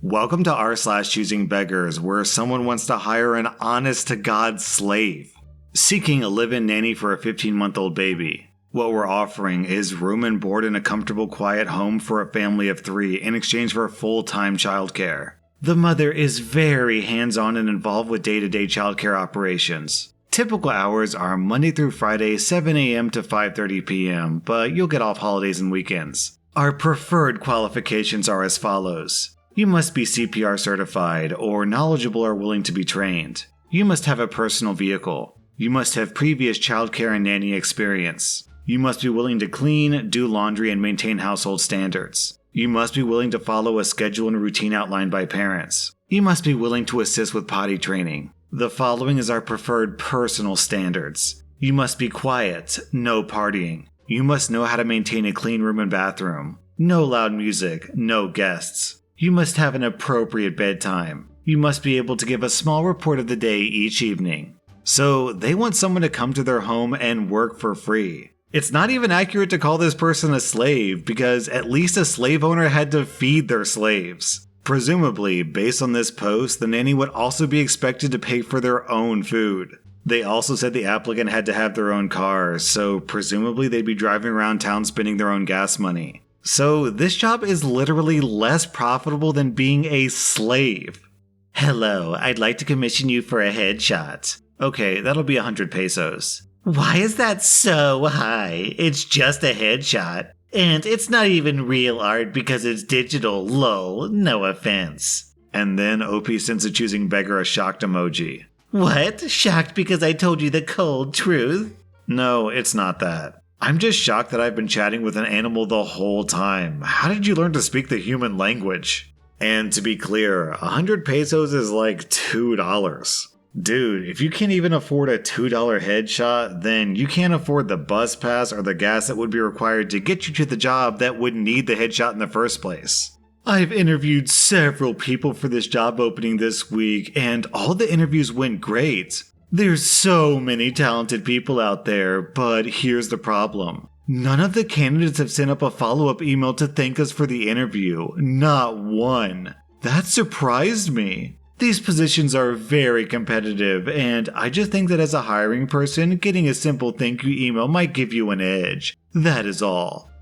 Welcome to rSlash Choosing Beggars, where someone wants to hire an honest-to-God slave. Seeking a live-in nanny for a 15-month-old baby. What we're offering is room and board in a comfortable, quiet home for a family of 3 in exchange for full-time childcare. The mother is very hands-on and involved with day-to-day childcare operations. Typical hours are Monday through Friday, 7 a.m. to 5:30 p.m., but you'll get off holidays and weekends. Our preferred qualifications are as follows. You must be CPR certified or knowledgeable or willing to be trained. You must have a personal vehicle. You must have previous childcare and nanny experience. You must be willing to clean, do laundry, and maintain household standards. You must be willing to follow a schedule and routine outlined by parents. You must be willing to assist with potty training. The following is our preferred personal standards. You must be quiet, no partying. You must know how to maintain a clean room and bathroom. No loud music, no guests. You must have an appropriate bedtime. You must be able to give a small report of the day each evening. So they want someone to come to their home and work for free. It's not even accurate to call this person a slave because at least a slave owner had to feed their slaves. Presumably, based on this post, the nanny would also be expected to pay for their own food. They also said the applicant had to have their own car, so presumably they'd be driving around town spending their own gas money. So this job is literally less profitable than being a slave. Hello, I'd like to commission you for a headshot. Okay, that'll be 100 pesos. Why is that so high? It's just a headshot. And it's not even real art because it's digital, lol, no offense. And then OP sends a Choosing Beggar a shocked emoji. What? Shocked because I told you the cold truth? No, it's not that. I'm just shocked that I've been chatting with an animal the whole time. How did you learn to speak the human language? And to be clear, 100 pesos is like $2. Dude, if you can't even afford a $2 headshot, then you can't afford the bus pass or the gas that would be required to get you to the job that would need the headshot in the first place. I've interviewed several people for this job opening this week, and all the interviews went great. There's so many talented people out there, but here's the problem. None of the candidates have sent up a follow-up email to thank us for the interview. Not one. That surprised me. These positions are very competitive, and I just think that as a hiring person, getting a simple thank you email might give you an edge. That is all.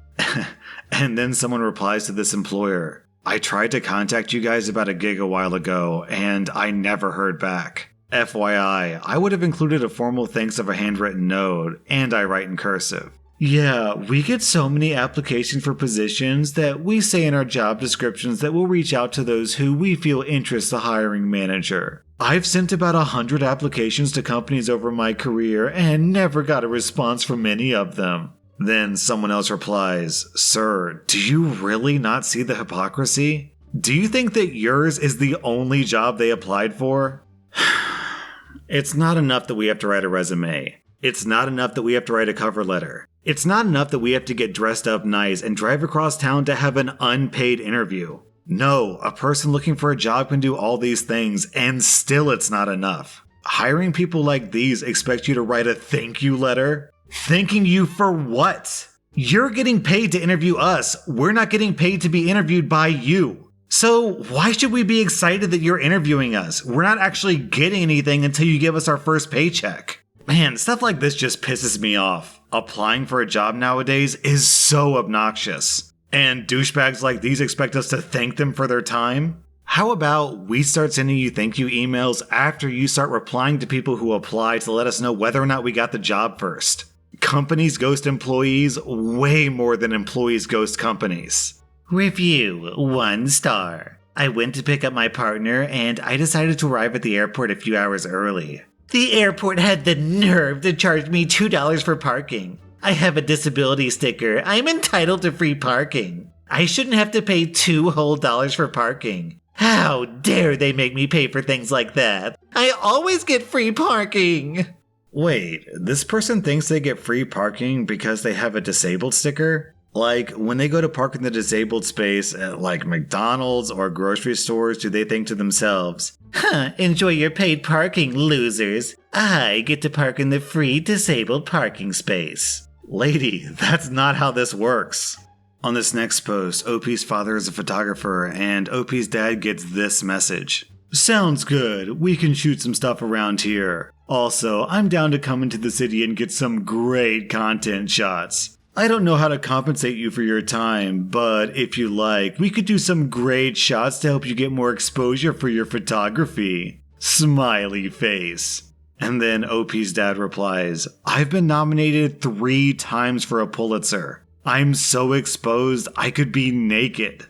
And then someone replies to this employer. I tried to contact you guys about a gig a while ago, and I never heard back. FYI, I would have included a formal thanks of a handwritten note, and I write in cursive. Yeah, we get so many applications for positions that we say in our job descriptions that we'll reach out to those who we feel interest the hiring manager. I've sent about 100 applications to companies over my career and never got a response from any of them. Then someone else replies, Sir, do you really not see the hypocrisy? Do you think that yours is the only job they applied for? It's not enough that we have to write a resume. It's not enough that we have to write a cover letter. It's not enough that we have to get dressed up nice and drive across town to have an unpaid interview. No, a person looking for a job can do all these things, and still it's not enough. Hiring people like these expects you to write a thank you letter? Thanking you for what? You're getting paid to interview us. We're not getting paid to be interviewed by you. So why should we be excited that you're interviewing us? We're not actually getting anything until you give us our first paycheck. Man, stuff like this just pisses me off. Applying for a job nowadays is so obnoxious. And douchebags like these expect us to thank them for their time? How about we start sending you thank you emails after you start replying to people who apply to let us know whether or not we got the job first? Companies ghost employees way more than employees ghost companies. Review 1 star. I went to pick up my partner and I decided to arrive at the airport a few hours early. The airport had the nerve to charge me $2 for parking. I have a disability sticker. I'm entitled to free parking. I shouldn't have to pay $2 whole for parking. How dare they make me pay for things like that? I always get free parking. Wait, this person thinks they get free parking because they have a disabled sticker? Like, when they go to park in the disabled space at like McDonald's or grocery stores, do they think to themselves, enjoy your paid parking, losers. I get to park in the free disabled parking space. Lady, that's not how this works. On this next post, OP's father is a photographer, and OP's dad gets this message. Sounds good. We can shoot some stuff around here. Also, I'm down to come into the city and get some great content shots. I don't know how to compensate you for your time, but if you like, we could do some great shots to help you get more exposure for your photography. Smiley face. And then OP's dad replies, I've been nominated 3 times for a Pulitzer. I'm so exposed, I could be naked.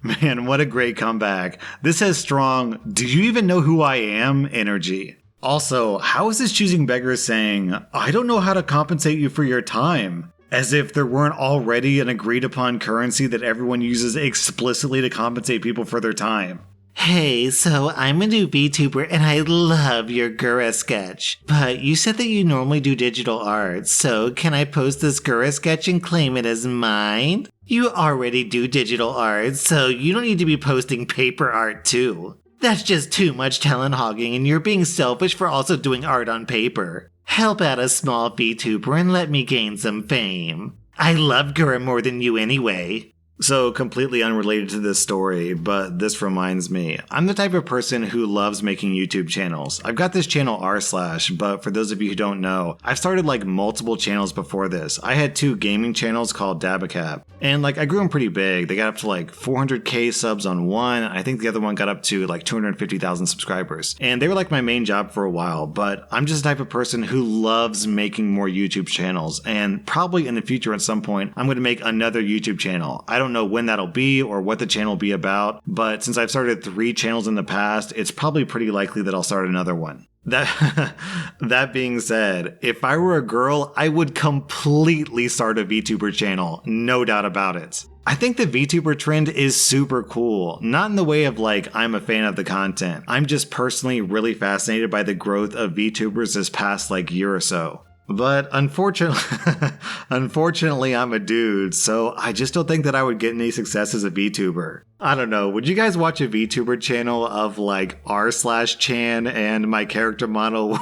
Man, what a great comeback. This has strong, do you even know who I am energy. Also, how is this Choosing Beggars saying, I don't know how to compensate you for your time? As if there weren't already an agreed upon currency that everyone uses explicitly to compensate people for their time. Hey, so I'm a new VTuber and I love your Gura sketch. But you said that you normally do digital art, so can I post this Gura sketch and claim it as mine? You already do digital art, so you don't need to be posting paper art too. That's just too much talent hogging and you're being selfish for also doing art on paper. Help out a small VTuber and let me gain some fame. I love Gura more than you anyway. So, completely unrelated to this story, but this reminds me. I'm the type of person who loves making YouTube channels. I've got this channel rSlash, but for those of you who don't know, I've started multiple channels before this. I had 2 gaming channels called Dabacab, and I grew them pretty big. They got up to 400k subs on one. I think the other one got up to 250,000 subscribers. And they were my main job for a while, but I'm just the type of person who loves making more YouTube channels, and probably in the future at some point, I'm going to make another YouTube channel. I don't know when that'll be or what the channel will be about, but since I've started 3 channels in the past, it's probably pretty likely that I'll start another one. That being said, if I were a girl, I would completely start a VTuber channel, no doubt about it. I think the VTuber trend is super cool, not in the way of I'm a fan of the content. I'm just personally really fascinated by the growth of VTubers this past year or so. But unfortunately, I'm a dude, so I just don't think that I would get any success as a VTuber. I don't know, would you guys watch a VTuber channel of r/chan and my character model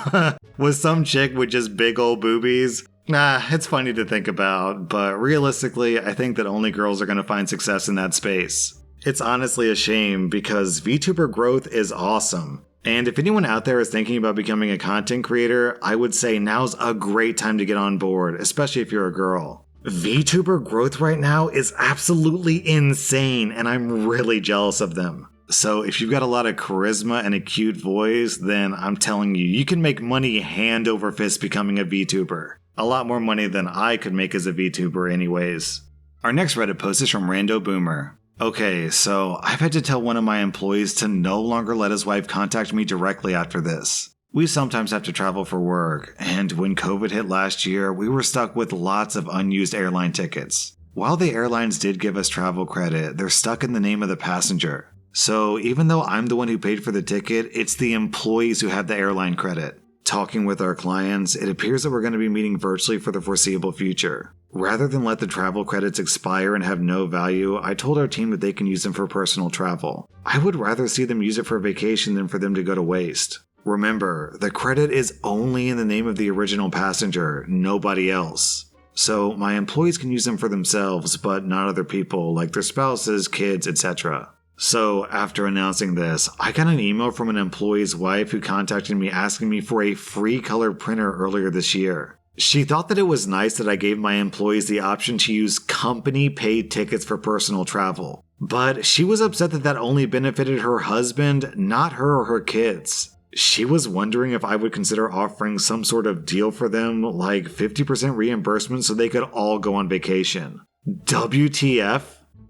was some chick with just big old boobies? Nah, it's funny to think about, but realistically, I think that only girls are going to find success in that space. It's honestly a shame because VTuber growth is awesome. And if anyone out there is thinking about becoming a content creator, I would say now's a great time to get on board, especially if you're a girl. VTuber growth right now is absolutely insane, and I'm really jealous of them. So if you've got a lot of charisma and a cute voice, then I'm telling you, you can make money hand over fist becoming a VTuber. A lot more money than I could make as a VTuber anyways. Our next Reddit post is from Rando Boomer. Okay, so I've had to tell one of my employees to no longer let his wife contact me directly after this. We sometimes have to travel for work, and when COVID hit last year, we were stuck with lots of unused airline tickets. While the airlines did give us travel credit, they're stuck in the name of the passenger. So even though I'm the one who paid for the ticket, it's the employees who have the airline credit. Talking with our clients, it appears that we're going to be meeting virtually for the foreseeable future. Rather than let the travel credits expire and have no value, I told our team that they can use them for personal travel. I would rather see them use it for vacation than for them to go to waste. Remember, the credit is only in the name of the original passenger, nobody else. So my employees can use them for themselves, but not other people, like their spouses, kids, etc. So after announcing this, I got an email from an employee's wife who contacted me asking me for a free color printer earlier this year. She thought that it was nice that I gave my employees the option to use company-paid tickets for personal travel. But she was upset that that only benefited her husband, not her or her kids. She was wondering if I would consider offering some sort of deal for them, like 50% reimbursement so they could all go on vacation. WTF?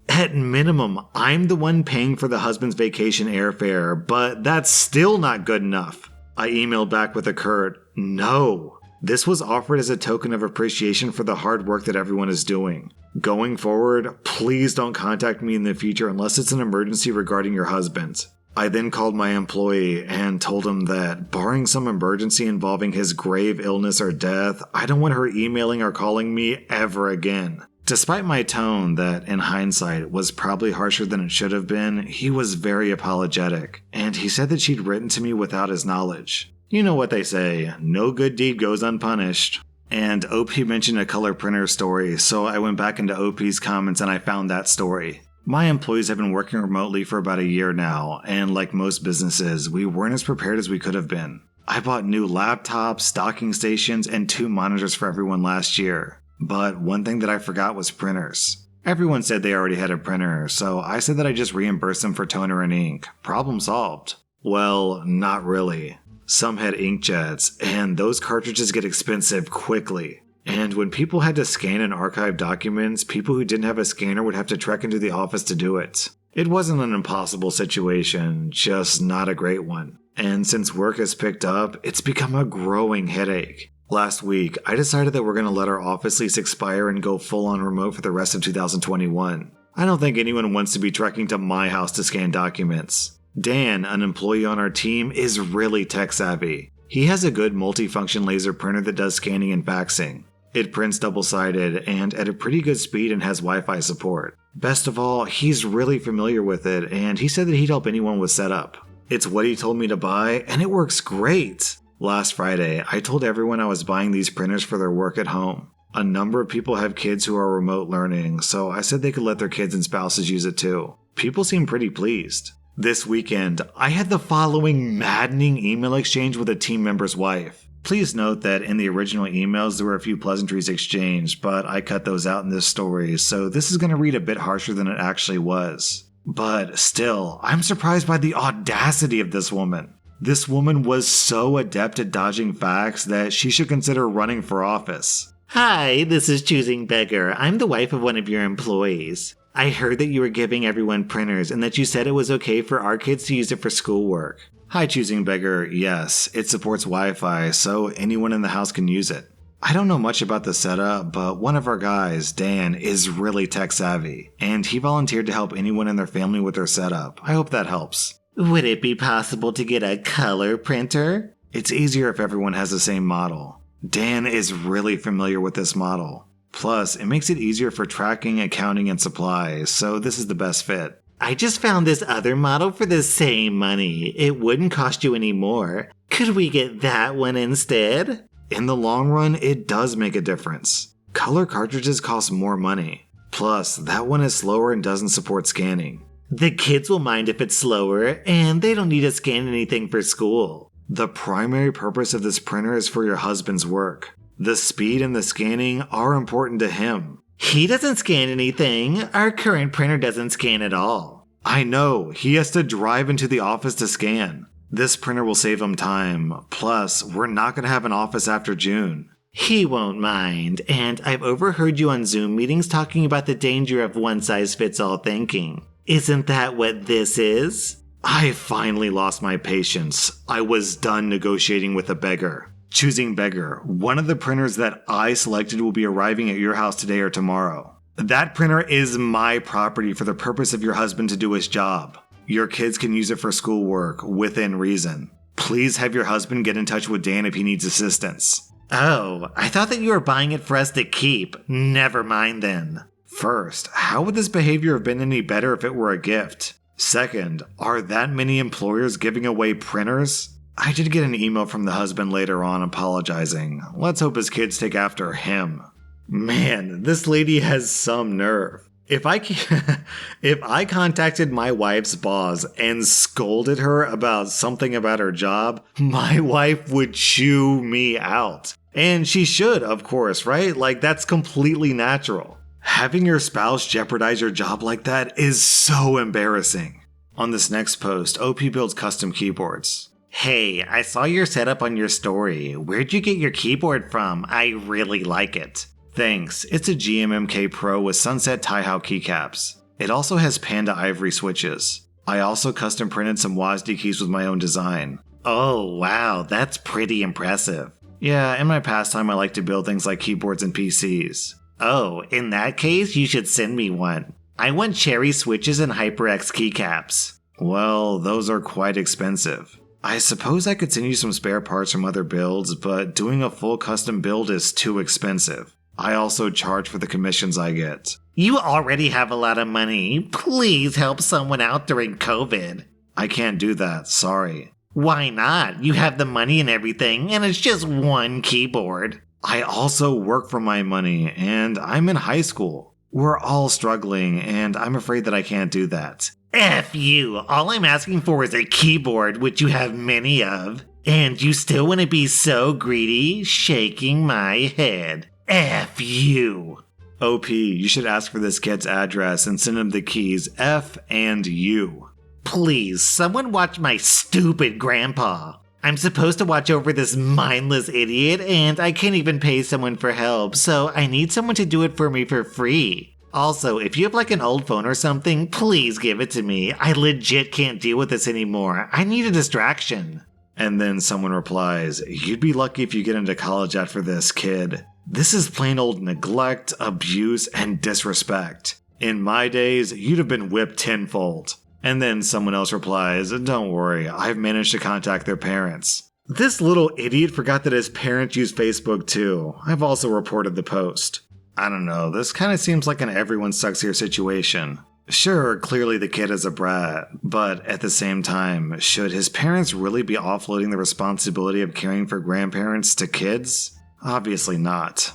At minimum, I'm the one paying for the husband's vacation airfare, but that's still not good enough. I emailed back with a curt, no. This was offered as a token of appreciation for the hard work that everyone is doing. Going forward, please don't contact me in the future unless it's an emergency regarding your husband. I then called my employee and told him that, barring some emergency involving his grave illness or death, I don't want her emailing or calling me ever again. Despite my tone that, in hindsight, was probably harsher than it should have been, he was very apologetic, and he said that she'd written to me without his knowledge. You know what they say, no good deed goes unpunished. And OP mentioned a color printer story, so I went back into OP's comments and I found that story. My employees have been working remotely for about a year now, and like most businesses, we weren't as prepared as we could have been. I bought new laptops, docking stations, and 2 monitors for everyone last year. But one thing that I forgot was printers. Everyone said they already had a printer, so I said that I just reimbursed them for toner and ink. Problem solved. Well, not really. Some had inkjets, and those cartridges get expensive quickly. And when people had to scan and archive documents, people who didn't have a scanner would have to trek into the office to do it. It wasn't an impossible situation, just not a great one. And since work has picked up, it's become a growing headache. Last week, I decided that we're going to let our office lease expire and go full on remote for the rest of 2021. I don't think anyone wants to be trekking to my house to scan documents. Dan, an employee on our team, is really tech savvy. He has a good multifunction laser printer that does scanning and faxing. It prints double-sided and at a pretty good speed and has Wi-Fi support. Best of all, he's really familiar with it, and he said that he'd help anyone with setup. It's what he told me to buy, and it works great! Last Friday, I told everyone I was buying these printers for their work at home. A number of people have kids who are remote learning, so I said they could let their kids and spouses use it too. People seem pretty pleased. This weekend, I had the following maddening email exchange with a team member's wife. Please note that in the original emails there were a few pleasantries exchanged, but I cut those out in this story, so this is going to read a bit harsher than it actually was. But still, I'm surprised by the audacity of this woman. This woman was so adept at dodging facts that she should consider running for office. Hi, this is Choosing Beggar. I'm the wife of one of your employees. I heard that you were giving everyone printers and that you said it was okay for our kids to use it for schoolwork. Hi, Choosing Beggar. Yes, it supports Wi-Fi, so anyone in the house can use it. I don't know much about the setup, but one of our guys, Dan, is really tech savvy, and he volunteered to help anyone in their family with their setup. I hope that helps. Would it be possible to get a color printer? It's easier if everyone has the same model. Dan is really familiar with this model. Plus, it makes it easier for tracking, accounting, and supplies, so this is the best fit. I just found this other model for the same money. It wouldn't cost you any more. Could we get that one instead? In the long run, it does make a difference. Color cartridges cost more money. Plus, that one is slower and doesn't support scanning. The kids will mind if it's slower, and they don't need to scan anything for school. The primary purpose of this printer is for your husband's work. The speed and the scanning are important to him. He doesn't scan anything. Our current printer doesn't scan at all. I know, he has to drive into the office to scan. This printer will save him time. Plus, we're not going to have an office after June. He won't mind, and I've overheard you on Zoom meetings talking about the danger of one-size-fits-all thinking. Isn't that what this is? I finally lost my patience. I was done negotiating with a beggar. Choosing Beggar, one of the printers that I selected will be arriving at your house today or tomorrow. That printer is my property for the purpose of your husband to do his job. Your kids can use it for schoolwork, within reason. Please have your husband get in touch with Dan if he needs assistance. Oh, I thought that you were buying it for us to keep. Never mind then. First, how would this behavior have been any better if it were a gift? Second, are that many employers giving away printers? I did get an email from the husband later on apologizing. Let's hope his kids take after him. Man, this lady has some nerve. If I contacted my wife's boss and scolded her about something about her job, my wife would chew me out. And she should, of course, right? Like, that's completely natural. Having your spouse jeopardize your job like that is so embarrassing. On this next post, OP builds custom keyboards. Hey, I saw your setup on your story. Where'd you get your keyboard from? I really like it. Thanks. It's a GMMK Pro with Sunset Taihao keycaps. It also has Panda Ivory switches. I also custom printed some WASD keys with my own design. Oh wow, that's pretty impressive. Yeah, in my pastime I like to build things like keyboards and PCs. Oh, in that case, you should send me one. I want cherry switches and HyperX keycaps. Well, those are quite expensive. I suppose I could send you some spare parts from other builds, but doing a full custom build is too expensive. I also charge for the commissions I get. You already have a lot of money. Please help someone out during COVID. I can't do that, sorry. Why not? You have the money and everything, and it's just one keyboard. I also work for my money, and I'm in high school. We're all struggling, and I'm afraid that I can't do that. F you. All I'm asking for is a keyboard, which you have many of. And you still want to be so greedy? Shaking my head. F you. OP, you should ask for this kid's address and send him the keys F and U. Please, someone watch my stupid grandpa. I'm supposed to watch over this mindless idiot, and I can't even pay someone for help, so I need someone to do it for me for free. Also, if you have like an old phone or something, please give it to me. I legit can't deal with this anymore. I need a distraction. And then someone replies, you'd be lucky if you get into college after this, kid. This is plain old neglect, abuse, and disrespect. In my days, you'd have been whipped tenfold. And then someone else replies, don't worry, I've managed to contact their parents. This little idiot forgot that his parents use Facebook too. I've also reported the post. I don't know, this kind of seems like an everyone sucks here situation. Sure, clearly the kid is a brat, but at the same time, should his parents really be offloading the responsibility of caring for grandparents to kids? Obviously not.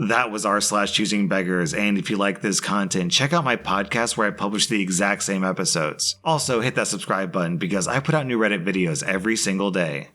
That was rSlash Choosing Beggars, and if you like this content, check out my podcast where I publish the exact same episodes. Also, hit that subscribe button because I put out new Reddit videos every single day.